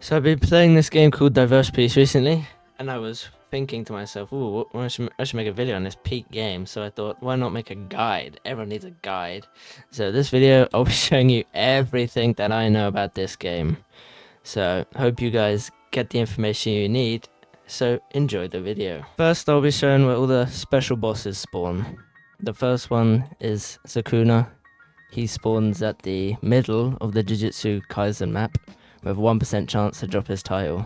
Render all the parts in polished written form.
So I've been playing this game called Diverse Peace recently, and I was thinking to myself, ooh, I should make a video on this peak game. So I thought, why not make a guide? Everyone needs a guide. So this video, I'll be showing you everything that I know about this game. So hope you guys get the information you need. So enjoy the video. First, I'll be showing where all the special bosses spawn. The first one is Sukuna. He spawns at the middle of the Jujutsu Kaisen map, with 1% chance to drop his title.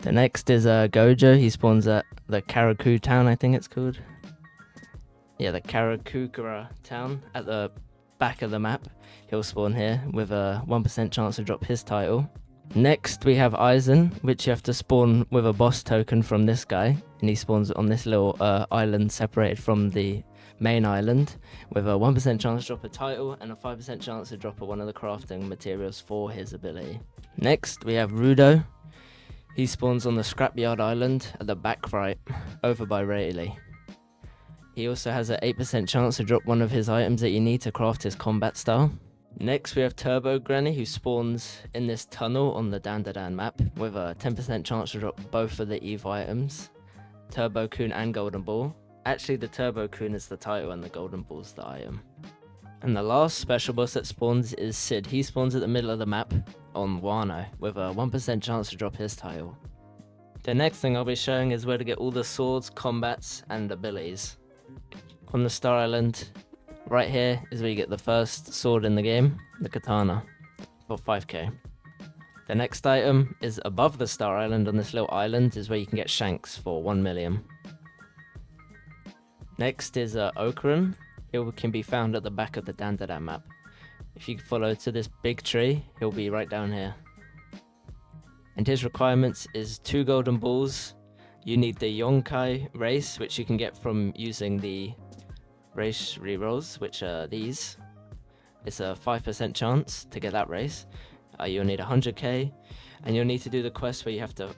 The next is Gojo. He spawns at the Karaku town, I think it's called. Yeah, the Karakukura town at the back of the map. He'll spawn here with a 1% chance to drop his title. Next we have Aizen, which you have to spawn with a boss token from this guy, and he spawns on this little island separated from the main island, with a 1% chance to drop a title and a 5% chance to drop one of the crafting materials for his ability. Next we have Rudo. He spawns on the Scrapyard Island at the back right, over by Rayleigh. He also has an 8% chance to drop one of his items that you need to craft his combat style. Next we have Turbo Granny, who spawns in this tunnel on the Dandadan map with a 10% chance to drop both of the Eve items, Turbo Kun and Golden Ball. Actually, the Turbo Kun is the title and the Golden Ball is the item. And the last special boss that spawns is Sid. He spawns at the middle of the map on Wano with a 1% chance to drop his title. The next thing I'll be showing is where to get all the swords, combats and abilities. On the Star Island, right here is where you get the first sword in the game, the katana, for 5k. The next item is above the Star Island on this little island, is where you can get shanks for 1 million. Next is Okran. It can be found at the back of the Dandadan map. If you follow to this big tree, he'll be right down here. And his requirements is 2 golden balls. You need the Yonkai race, which you can get from using the race rerolls, which are these. It's a 5% chance to get that race. You'll need 100k, and you'll need to do the quest where you have to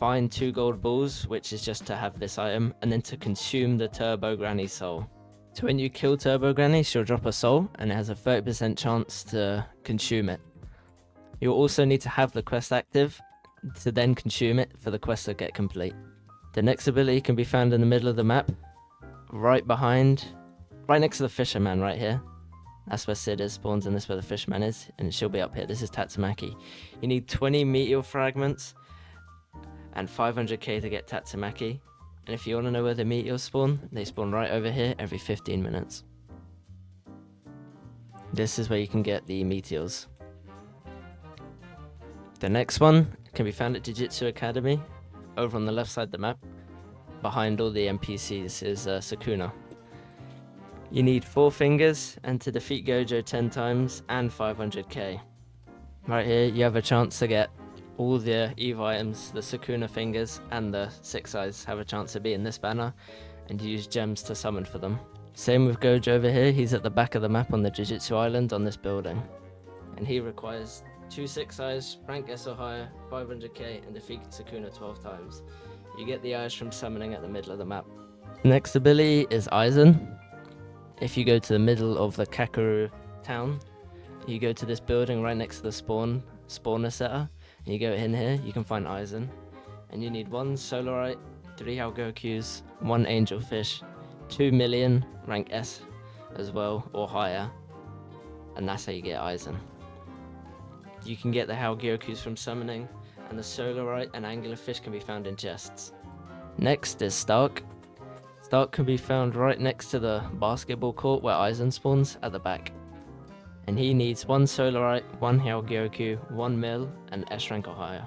find 2 gold balls, which is just to have this item, and then to consume the Turbo Granny soul. So when you kill Turbo Granny, she'll drop a soul, and it has a 30% chance to consume it. You'll also need to have the quest active to then consume it for the quest to get complete. The next ability can be found in the middle of the map, right next to the fisherman right here. That's where Sid is, spawns, and this is where the fisherman is, and she'll be up here. This is Tatsumaki. You need 20 meteor fragments and 500k to get Tatsumaki. And if you want to know where the meteors spawn, they spawn right over here every 15 minutes. This is where you can get the meteors. The next one can be found at Jujutsu Academy, over on the left side of the map. Behind all the NPCs is Sukuna. You need 4 fingers, and to defeat Gojo 10 times and 500k. Right here you have a chance to get all the Eve items, the Sukuna fingers and the 6 eyes have a chance to be in this banner, and you use gems to summon for them. Same with Gojo over here. He's at the back of the map on the Jujutsu Island on this building, and he requires 2 6 eyes, rank S or higher, 500k, and defeat Sukuna 12 times. You get the eyes from summoning at the middle of the map. Next ability is Aizen. If you go to the middle of the Kakuru town, you go to this building right next to the spawner setter, and you go in here, you can find Aizen. And you need 1 Solarite, 3 Halgokus, 1 Angelfish, 2 million, rank S as well, or higher. And that's how you get Aizen. You can get the Halgokus from summoning, and the Solarite and Anglerfish can be found in chests. Next is Stark. Stark can be found right next to the basketball court where Aizen spawns at the back. And he needs 1 Solarite, 1 Halgoku, 1 Mil, and S rank or higher.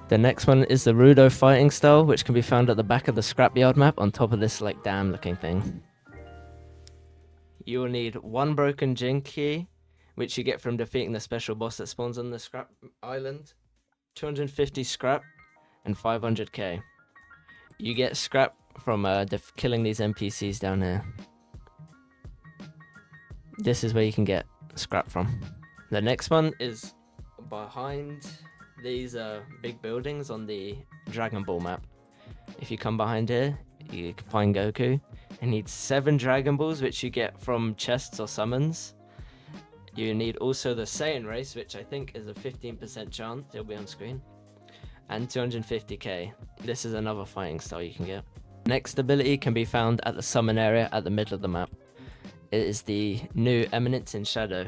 The next one is the Rudo fighting style, which can be found at the back of the Scrapyard map on top of this like dam looking thing. You will need 1 broken Jin key, which you get from defeating the special boss that spawns on the Scrap Island, 250 scrap, and 500k. You get scrap from killing these NPCs down here. This is where you can get scrap from. The next one is behind these big buildings on the Dragon Ball map. If you come behind here, you can find Goku. He needs 7 Dragon Balls, which you get from chests or summons. You need also the Saiyan race, which I think is a 15% chance it'll be on screen, and 250k. This is another fighting style you can get. Next ability can be found at the summon area at the middle of the map. It is the new Eminence in Shadow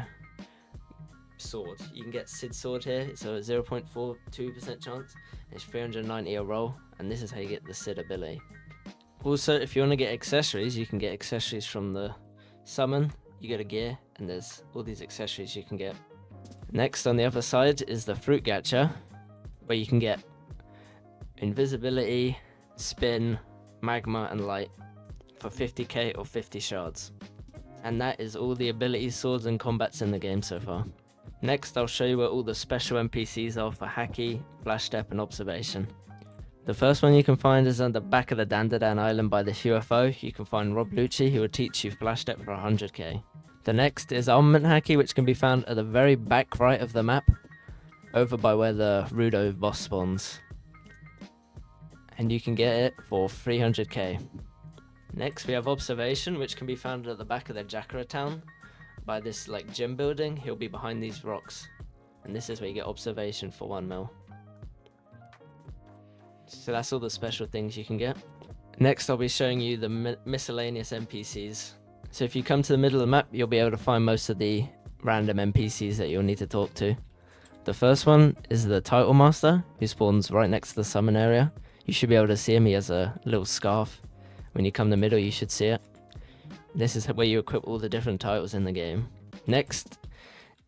sword. You can get Sid's sword here, so a 0.42% chance. It's 390 a roll, and this is how you get the Sid ability. Also, if you want to get accessories, you can get accessories from the summon. You get a gear, and there's all these accessories you can get. Next on the other side is the fruit gacha, where you can get invisibility, spin, magma, and light for 50k or 50 shards. And that is all the abilities, swords, and combats in the game so far. Next, I'll show you where all the special NPCs are for Haki, Flash Step, and Observation. The first one you can find is on the back of the Dandadan Island by this UFO. You can find Rob Lucci, who will teach you Flash Step for 100k. The next is Armament Haki, which can be found at the very back right of the map, over by where the Rudo boss spawns. And you can get it for 300k. Next, we have Observation, which can be found at the back of the Jakara town by this like gym building. He'll be behind these rocks, and this is where you get Observation for 1 mil. So that's all the special things you can get. Next, I'll be showing you the miscellaneous NPCs. So if you come to the middle of the map, you'll be able to find most of the random NPCs that you'll need to talk to. The first one is the Title Master, who spawns right next to the summon area. You should be able to see him. He has a little scarf. When you come to the middle, you should see it. This is where you equip all the different titles in the game. Next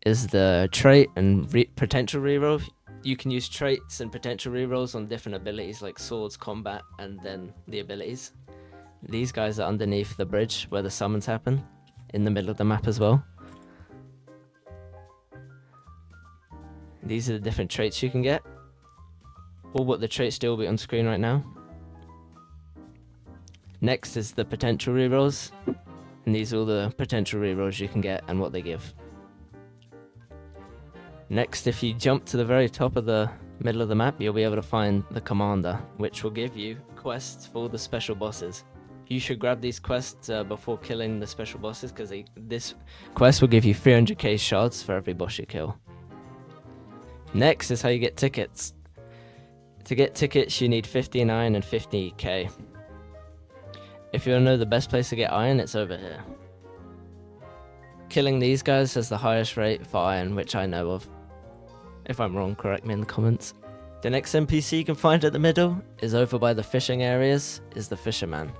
is the trait and potential reroll. You can use traits and potential rerolls on different abilities like swords, combat, and then the abilities. These guys are underneath the bridge where the summons happen, in the middle of the map as well. These are the different traits you can get. All but the traits still will be on screen right now. Next is the potential rerolls, and these are all the potential rerolls you can get and what they give. Next, if you jump to the very top of the middle of the map, you'll be able to find the Commander, which will give you quests for the special bosses. You should grab these quests before killing the special bosses, because this quest will give you 300k shards for every boss you kill. Next is how you get tickets. To get tickets, you need 15 iron and 50k. If you want to know the best place to get iron, it's over here. Killing these guys has the highest rate for iron, which I know of. If I'm wrong, correct me in the comments. The next NPC you can find at the middle is over by the fishing areas, is the Fisherman.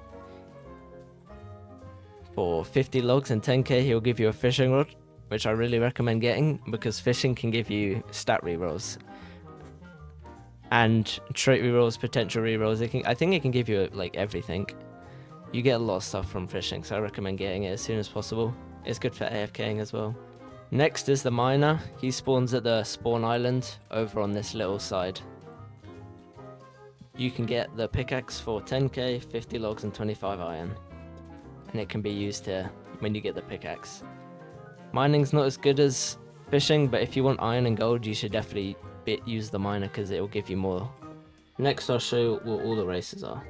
For 50 logs and 10k, he'll give you a fishing rod, which I really recommend getting, because fishing can give you stat rerolls. And trait rerolls, potential rerolls. I think it can give you like everything. You get a lot of stuff from fishing, so I recommend getting it as soon as possible. It's good for AFKing as well. Next is the Miner. He spawns at the spawn island over on this little side. You can get the pickaxe for 10k, 50 logs and 25 iron. And it can be used here when you get the pickaxe. Mining's not as good as fishing, but if you want iron and gold, you should definitely use the Miner because it will give you more. Next, I'll show you what all the races are.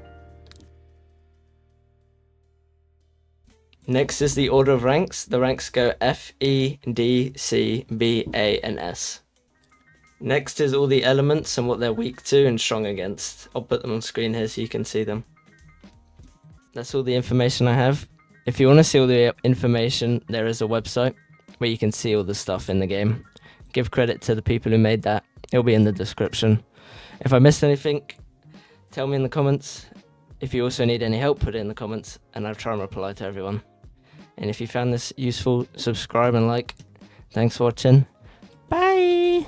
Next is the order of ranks. The ranks go F, E, D, C, B, A, and S. Next is all the elements and what they're weak to and strong against. I'll put them on screen here so you can see them. That's all the information I have. If you want to see all the information, there is a website where you can see all the stuff in the game. Give credit to the people who made that. It'll be in the description. If I missed anything, tell me in the comments. If you also need any help, put it in the comments and I'll try and reply to everyone. And if you found this useful, subscribe and like. Thanks for watching. Bye!